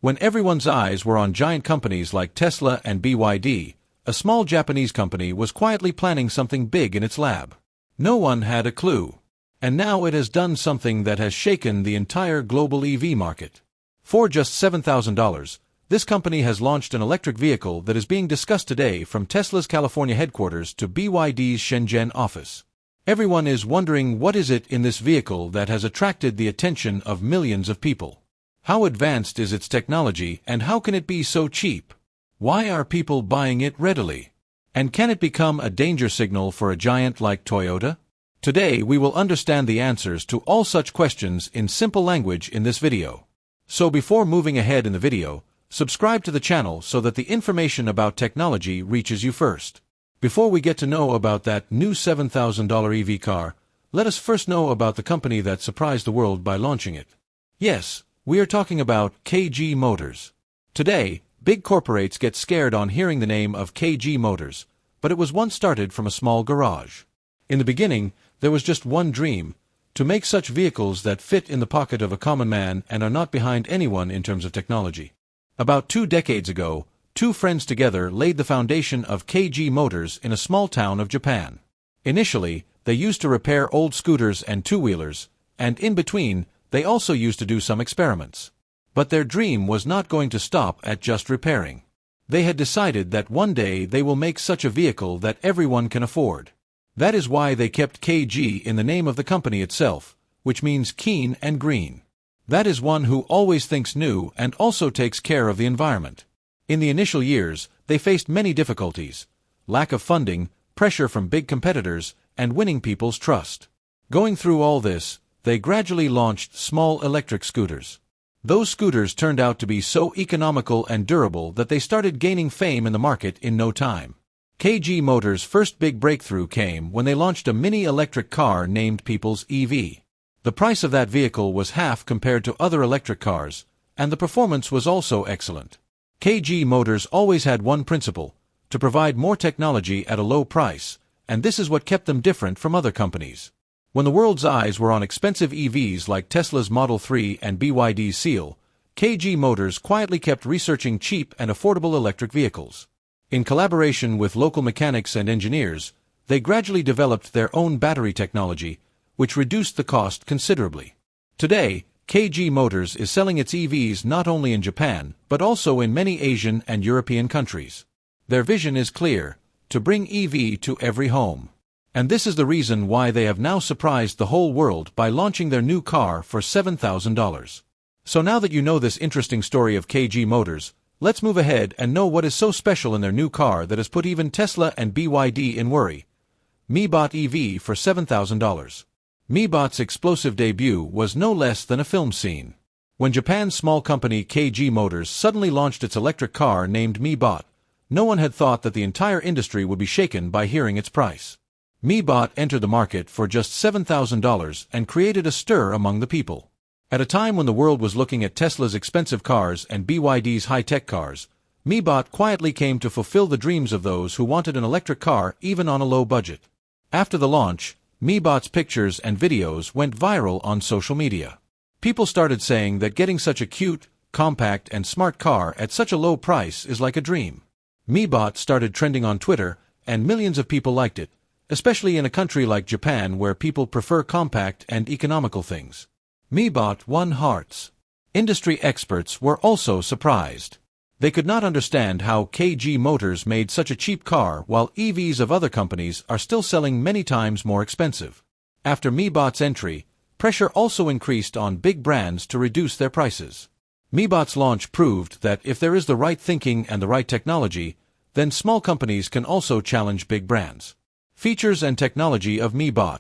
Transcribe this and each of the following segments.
When everyone's eyes were on giant companies like Tesla and BYD, a small Japanese company was quietly planning something big in its lab. No one had a clue. And now it has done something that has shaken the entire global EV market. For just $7,000, this company has launched an electric vehicle that is being discussed today from Tesla's California headquarters to BYD's Shenzhen office. Everyone is wondering what is it in this vehicle that has attracted the attention of millions of people. How advanced is its technology and how can it be so cheap? Why are people buying it readily? And can it become a danger signal for a giant like Toyota? Today we will understand the answers to all such questions in simple language in this video. So before moving ahead in the video, subscribe to the channel so that the information about technology reaches you first. Before we get to know about that new $7,000 EV car, let us first know about the company that surprised the world by launching it. Yes, we are talking about KG Motors. Today, big corporates get scared on hearing the name of KG Motors, but it was once started from a small garage. In the beginning, there was just one dream: to make such vehicles that fit in the pocket of a common man and are not behind anyone in terms of technology. About 2 decades ago, two friends together laid the foundation of KG Motors in a small town of Japan. Initially, they used to repair old scooters and two-wheelers, and in between, they also used to do some experiments. But their dream was not going to stop at just repairing. They had decided that one day they will make such a vehicle that everyone can afford. That is why they kept KG in the name of the company itself, which means keen and green. That is one who always thinks new and also takes care of the environment. In the initial years, they faced many difficulties: lack of funding, pressure from big competitors, and winning people's trust. Going through all this, they gradually launched small electric scooters. Those scooters turned out to be so economical and durable that they started gaining fame in the market in no time. KG Motors' first big breakthrough came when they launched a mini electric car named People's EV. The price of that vehicle was half compared to other electric cars, and the performance was also excellent. KG Motors always had one principle: to provide more technology at a low price, and this is what kept them different from other companies. When the world's eyes were on expensive EVs like Tesla's Model 3 and BYD's Seal, KG Motors quietly kept researching cheap and affordable electric vehicles. In collaboration with local mechanics and engineers, they gradually developed their own battery technology, which reduced the cost considerably. Today, KG Motors is selling its EVs not only in Japan, but also in many Asian and European countries. Their vision is clear: to bring EV to every home. And this is the reason why they have now surprised the whole world by launching their new car for $7,000. So now that you know this interesting story of KG Motors, let's move ahead and know what is so special in their new car that has put even Tesla and BYD in worry. Mibot EV for $7,000. Mibot's explosive debut was no less than a film scene. When Japan's small company KG Motors suddenly launched its electric car named Mibot, no one had thought that the entire industry would be shaken by hearing its price. Mibot entered the market for just $7,000 and created a stir among the people. At a time when the world was looking at Tesla's expensive cars and BYD's high-tech cars, Mibot quietly came to fulfill the dreams of those who wanted an electric car even on a low budget. After the launch, Mibot's pictures and videos went viral on social media. People started saying that getting such a cute, compact, and smart car at such a low price is like a dream. Mibot started trending on Twitter, and millions of people liked it, especially in a country like Japan where people prefer compact and economical things. Mibot won hearts. Industry experts were also surprised. They could not understand how KG Motors made such a cheap car while EVs of other companies are still selling many times more expensive. After Mibot's entry, pressure also increased on big brands to reduce their prices. Mibot's launch proved that if there is the right thinking and the right technology, then small companies can also challenge big brands. Features and technology of Mibot.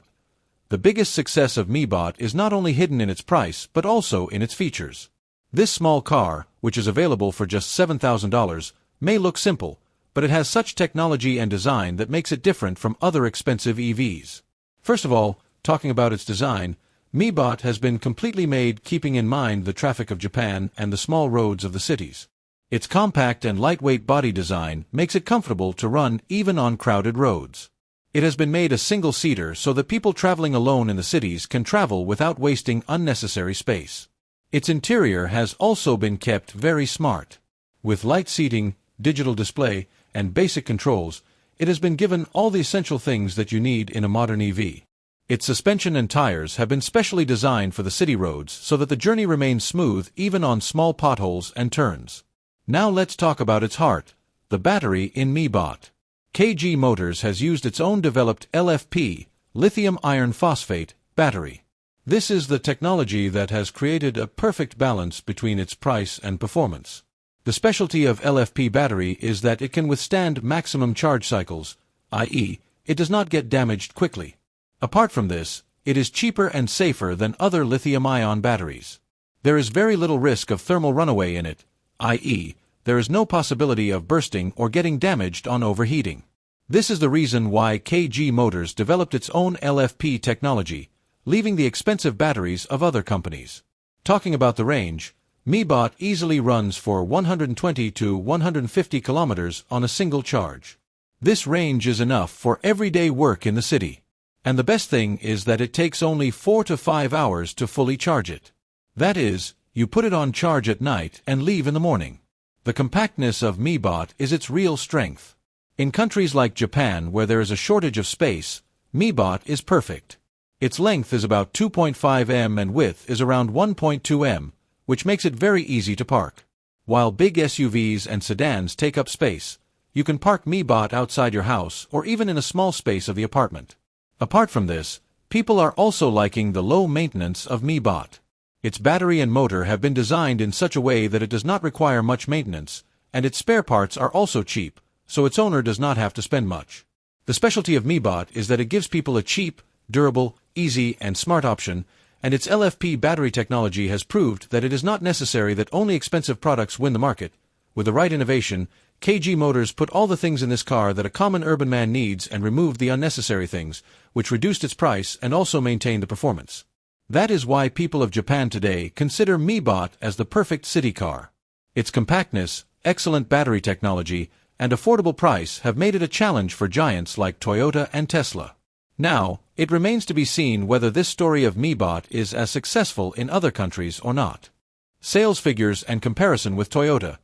The biggest success of Mibot is not only hidden in its price but also in its features. This small car, which is available for just $7,000, may look simple, but it has such technology and design that makes it different from other expensive EVs. First of all, talking about its design, Mibot has been completely made keeping in mind the traffic of Japan and the small roads of the cities. Its compact and lightweight body design makes it comfortable to run even on crowded roads. It has been made a single-seater so that people traveling alone in the cities can travel without wasting unnecessary space. Its interior has also been kept very smart. With light seating, digital display, and basic controls, it has been given all the essential things that you need in a modern EV. Its suspension and tires have been specially designed for the city roads so that the journey remains smooth even on small potholes and turns. Now let's talk about its heart, the battery in Mibot. KG Motors has used its own developed LFP, lithium iron phosphate, battery. This is the technology that has created a perfect balance between its price and performance. The specialty of LFP battery is that it can withstand maximum charge cycles, i.e., it does not get damaged quickly. Apart from this, it is cheaper and safer than other lithium-ion batteries. There is very little risk of thermal runaway in it, i.e., there is no possibility of bursting or getting damaged on overheating. This is the reason why KG Motors developed its own LFP technology, leaving the expensive batteries of other companies. Talking about the range, Mibot easily runs for 120 to 150 kilometers on a single charge. This range is enough for everyday work in the city. And the best thing is that it takes only 4 to 5 hours to fully charge it. That is, you put it on charge at night and leave in the morning. The compactness of Mibot is its real strength. In countries like Japan where there is a shortage of space, Mibot is perfect. Its length is about 2.5 m and width is around 1.2 m, which makes it very easy to park. While big SUVs and sedans take up space, you can park Mibot outside your house or even in a small space of the apartment. Apart from this, people are also liking the low maintenance of Mibot. Its battery and motor have been designed in such a way that it does not require much maintenance, and its spare parts are also cheap, so its owner does not have to spend much. The specialty of Mibot is that it gives people a cheap, durable, easy, and smart option, and its LFP battery technology has proved that it is not necessary that only expensive products win the market. With the right innovation, KG Motors put all the things in this car that a common urban man needs and removed the unnecessary things, which reduced its price and also maintained the performance. That is why people of Japan today consider Mibot as the perfect city car. Its compactness, excellent battery technology, and affordable price have made it a challenge for giants like Toyota and Tesla. Now, it remains to be seen whether this story of Mibot is as successful in other countries or not. Sales figures and comparison with Toyota.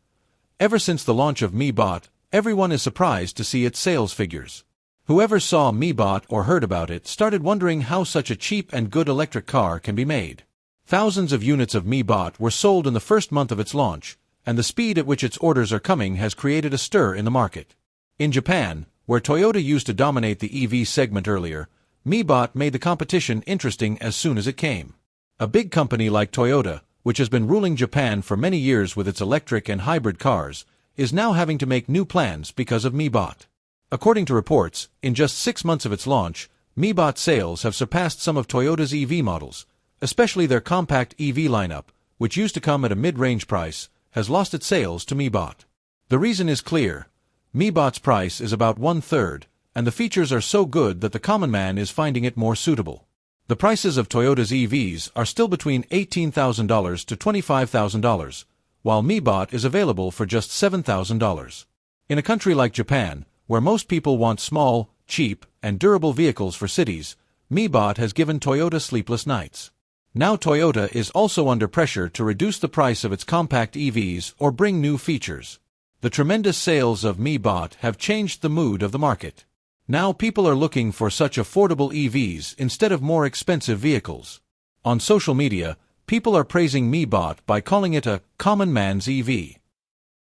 Ever since the launch of Mibot, everyone is surprised to see its sales figures. Whoever saw Mibot or heard about it started wondering how such a cheap and good electric car can be made. Thousands of units of Mibot were sold in the first month of its launch, and the speed at which its orders are coming has created a stir in the market. In Japan, where Toyota used to dominate the EV segment earlier, Mibot made the competition interesting as soon as it came. A big company like Toyota, which has been ruling Japan for many years with its electric and hybrid cars, is now having to make new plans because of Mibot. According to reports, in just 6 months of its launch, Mibot sales have surpassed some of Toyota's EV models, especially their compact EV lineup, which used to come at a mid-range price, has lost its sales to Mibot. The reason is clear. Mibot's price is about 1/3, and the features are so good that the common man is finding it more suitable. The prices of Toyota's EVs are still between $18,000 to $25,000, while Mibot is available for just $7,000. In a country like Japan, where most people want small, cheap, and durable vehicles for cities, Mibot has given Toyota sleepless nights. Now Toyota is also under pressure to reduce the price of its compact EVs or bring new features. The tremendous sales of Mibot have changed the mood of the market. Now people are looking for such affordable EVs instead of more expensive vehicles. On social media, people are praising Mibot by calling it a common man's EV.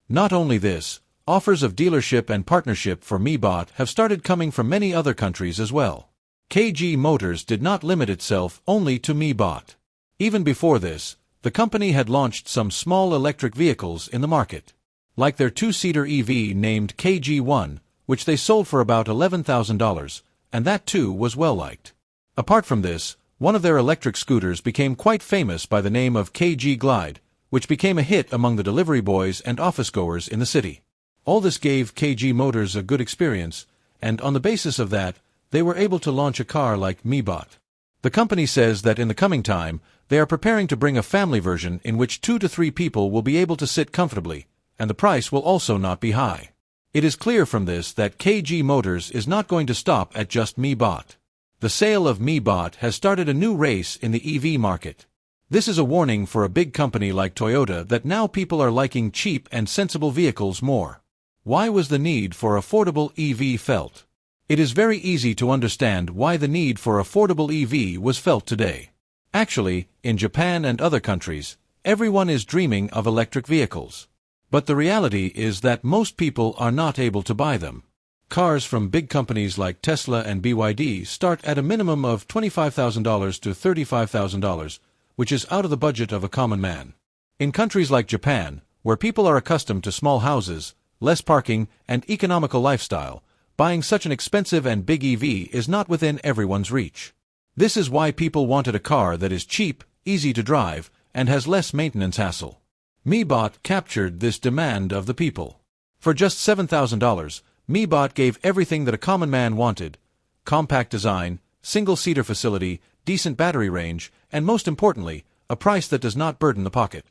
Not only this, offers of dealership and partnership for Mibot have started coming from many other countries as well. KG Motors did not limit itself only to Mibot. Even before this, the company had launched some small electric vehicles in the market. Like their 2-seater EV named KG1, which they sold for about $11,000, and that too was well liked. Apart from this, one of their electric scooters became quite famous by the name of KG Glide, which became a hit among the delivery boys and office-goers in the city. All this gave KG Motors a good experience, and on the basis of that, they were able to launch a car like Mibot. The company says that in the coming time, they are preparing to bring a family version in which 2 to 3 people will be able to sit comfortably, and the price will also not be high. It is clear from this that KG Motors is not going to stop at just Mibot. The sale of Mibot has started a new race in the EV market. This is a warning for a big company like Toyota that now people are liking cheap and sensible vehicles more. Why was the need for affordable EV felt? It is very easy to understand why the need for affordable EV was felt today. Actually, in Japan and other countries, everyone is dreaming of electric vehicles. But the reality is that most people are not able to buy them. Cars from big companies like Tesla and BYD start at a minimum of $25,000 to $35,000, which is out of the budget of a common man. In countries like Japan, where people are accustomed to small houses, less parking, and economical lifestyle, buying such an expensive and big EV is not within everyone's reach. This is why people wanted a car that is cheap, easy to drive, and has less maintenance hassle. Mibot captured this demand of the people. For just $7,000, Mibot gave everything that a common man wanted: compact design, single-seater facility, decent battery range, and most importantly, a price that does not burden the pocket.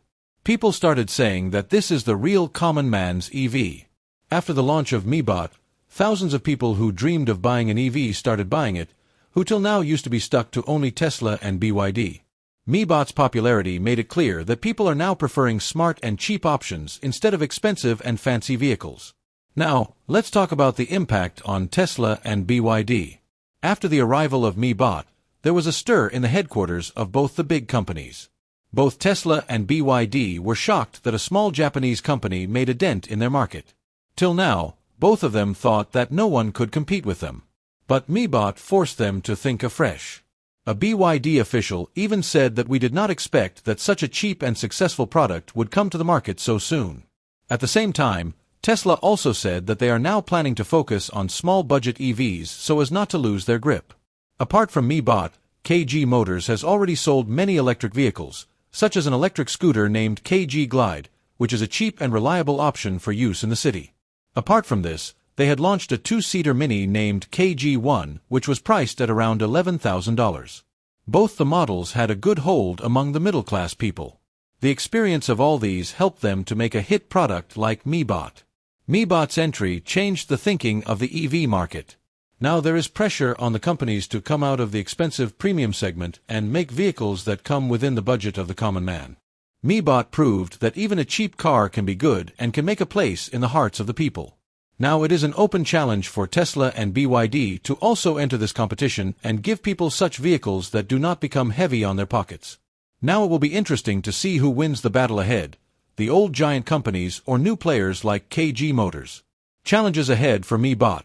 People started saying that this is the real common man's EV. After the launch of Mibot, thousands of people who dreamed of buying an EV started buying it, who till now used to be stuck to only Tesla and BYD. Mibot's popularity made it clear that people are now preferring smart and cheap options instead of expensive and fancy vehicles. Now, let's talk about the impact on Tesla and BYD. After the arrival of Mibot, there was a stir in the headquarters of both the big companies. Both Tesla and BYD were shocked that a small Japanese company made a dent in their market. Till now, both of them thought that no one could compete with them. But Mibot forced them to think afresh. A BYD official even said that we did not expect that such a cheap and successful product would come to the market so soon. At the same time, Tesla also said that they are now planning to focus on small-budget EVs so as not to lose their grip. Apart from Mibot, KG Motors has already sold many electric vehicles, such as an electric scooter named KG Glide, which is a cheap and reliable option for use in the city. Apart from this, they had launched a two-seater Mini named KG1, which was priced at around $11,000. Both the models had a good hold among the middle-class people. The experience of all these helped them to make a hit product like Mibot. Mibot's entry changed the thinking of the EV market. Now there is pressure on the companies to come out of the expensive premium segment and make vehicles that come within the budget of the common man. Mibot proved that even a cheap car can be good and can make a place in the hearts of the people. Now it is an open challenge for Tesla and BYD to also enter this competition and give people such vehicles that do not become heavy on their pockets. Now it will be interesting to see who wins the battle ahead, the old giant companies or new players like KG Motors. Challenges ahead for Mibot.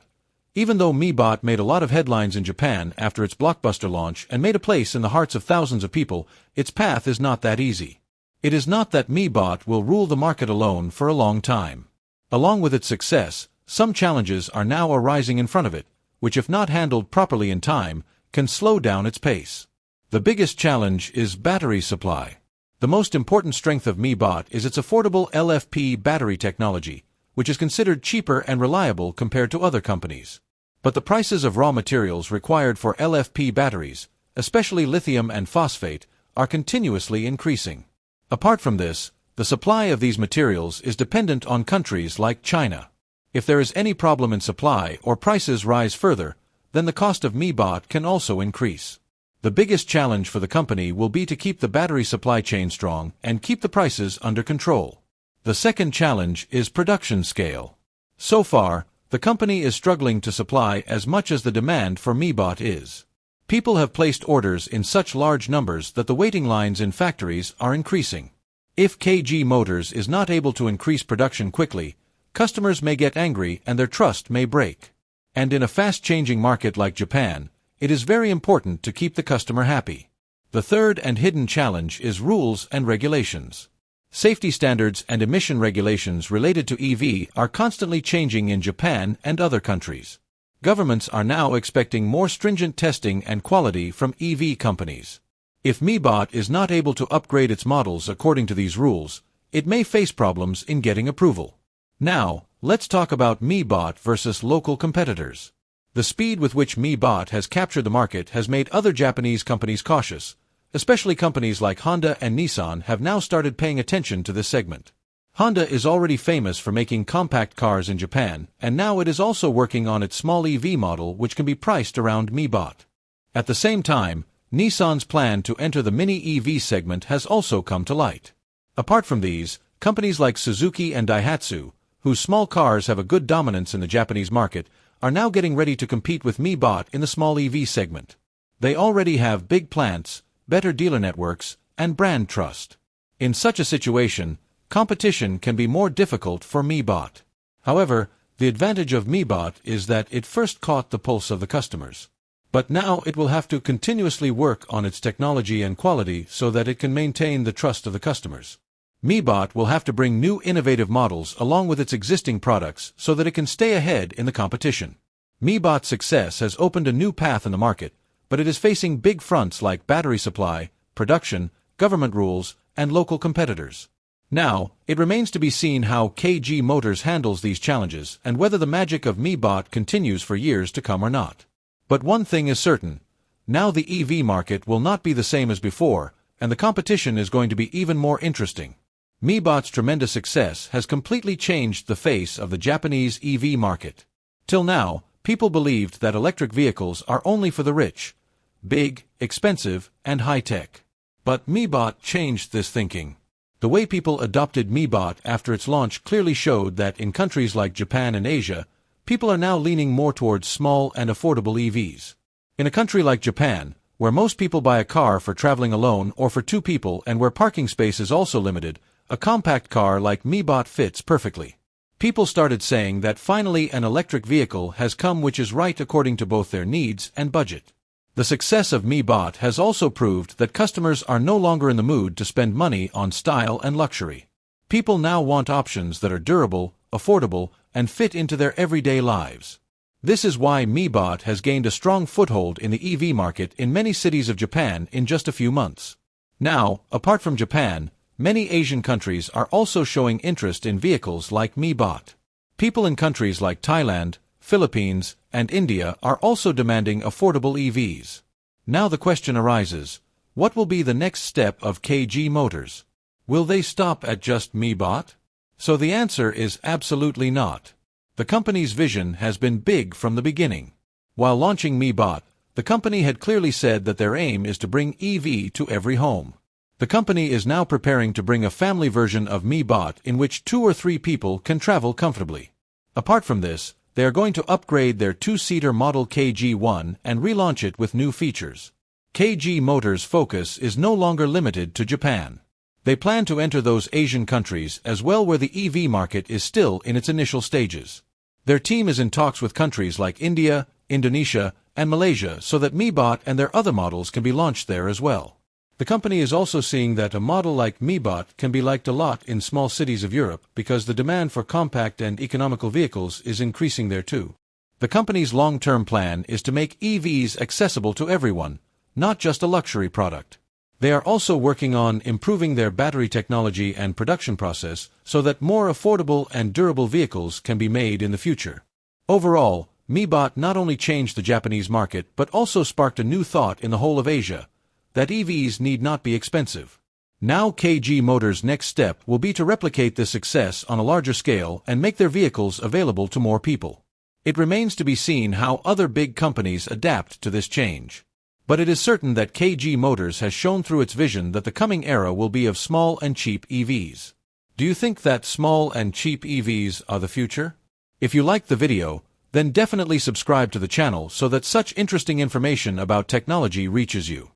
Even though Mibot made a lot of headlines in Japan after its blockbuster launch and made a place in the hearts of thousands of people, its path is not that easy. It is not that Mibot will rule the market alone for a long time. Along with its success, some challenges are now arising in front of it, which if not handled properly in time, can slow down its pace. The biggest challenge is battery supply. The most important strength of Mibot is its affordable LFP battery technology, which is considered cheaper and reliable compared to other companies. But the prices of raw materials required for LFP batteries, especially lithium and phosphate, are continuously increasing. Apart from this, the supply of these materials is dependent on countries like China. If there is any problem in supply or prices rise further, then the cost of Mibot can also increase. The biggest challenge for the company will be to keep the battery supply chain strong and keep the prices under control. The second challenge is production scale. So far, the company is struggling to supply as much as the demand for Mibot is. People have placed orders in such large numbers that the waiting lines in factories are increasing. If KG Motors is not able to increase production quickly, customers may get angry and their trust may break. And in a fast-changing market like Japan, it is very important to keep the customer happy. The third and hidden challenge is rules and regulations. Safety standards and emission regulations related to EV are constantly changing in Japan and other countries. Governments are now expecting more stringent testing and quality from EV companies. If Mibot is not able to upgrade its models according to these rules, it may face problems in getting approval. Now, let's talk about Mibot versus local competitors. The speed with which Mibot has captured the market has made other Japanese companies cautious. Especially companies like Honda and Nissan have now started paying attention to this segment. Honda is already famous for making compact cars in Japan, and now it is also working on its small EV model which can be priced around Mibot. At the same time, Nissan's plan to enter the mini EV segment has also come to light. Apart from these, companies like Suzuki and Daihatsu, whose small cars have a good dominance in the Japanese market, are now getting ready to compete with Mibot in the small EV segment. They already have big plants, better dealer networks, and brand trust. In such a situation, competition can be more difficult for Mibot. However, the advantage of Mibot is that it first caught the pulse of the customers. But now it will have to continuously work on its technology and quality so that it can maintain the trust of the customers. Mibot will have to bring new innovative models along with its existing products so that it can stay ahead in the competition. Mibot's success has opened a new path in the market, but it is facing big fronts like battery supply, production, government rules, and local competitors. Now, it remains to be seen how KG Motors handles these challenges and whether the magic of Mibot continues for years to come or not. But one thing is certain. Now the EV market will not be the same as before, and the competition is going to be even more interesting. Mibot's tremendous success has completely changed the face of the Japanese EV market. Till now, people believed that electric vehicles are only for the rich, big, expensive, and high-tech. But Mibot changed this thinking. The way people adopted Mibot after its launch clearly showed that in countries like Japan and Asia, people are now leaning more towards small and affordable EVs. In a country like Japan, where most people buy a car for traveling alone or for two people and where parking space is also limited, a compact car like Mibot fits perfectly. People started saying that finally an electric vehicle has come which is right according to both their needs and budget. The success of Mibot has also proved that customers are no longer in the mood to spend money on style and luxury. People now want options that are durable, affordable, and fit into their everyday lives. This is why Mibot has gained a strong foothold in the EV market in many cities of Japan in just a few months. Now, apart from Japan, many Asian countries are also showing interest in vehicles like Mibot. People in countries like Thailand, Philippines, and India are also demanding affordable EVs. Now the question arises, what will be the next step of KG Motors? Will they stop at just Mibot? So the answer is absolutely not. The company's vision has been big from the beginning. While launching Mibot, the company had clearly said that their aim is to bring EV to every home. The company is now preparing to bring a family version of Mibot in which 2 or 3 people can travel comfortably. Apart from this, they are going to upgrade their 2-seater model KG1 and relaunch it with new features. KG Motors' focus is no longer limited to Japan. They plan to enter those Asian countries as well where the EV market is still in its initial stages. Their team is in talks with countries like India, Indonesia, and Malaysia so that Mibot and their other models can be launched there as well. The company is also seeing that a model like Mibot can be liked a lot in small cities of Europe because the demand for compact and economical vehicles is increasing there too. The company's long-term plan is to make EVs accessible to everyone, not just a luxury product. They are also working on improving their battery technology and production process so that more affordable and durable vehicles can be made in the future. Overall, Mibot not only changed the Japanese market but also sparked a new thought in the whole of Asia, that EVs need not be expensive. Now KG Motors' next step will be to replicate this success on a larger scale and make their vehicles available to more people. It remains to be seen how other big companies adapt to this change. But it is certain that KG Motors has shown through its vision that the coming era will be of small and cheap EVs. Do you think that small and cheap EVs are the future? If you liked the video, then definitely subscribe to the channel so that such interesting information about technology reaches you.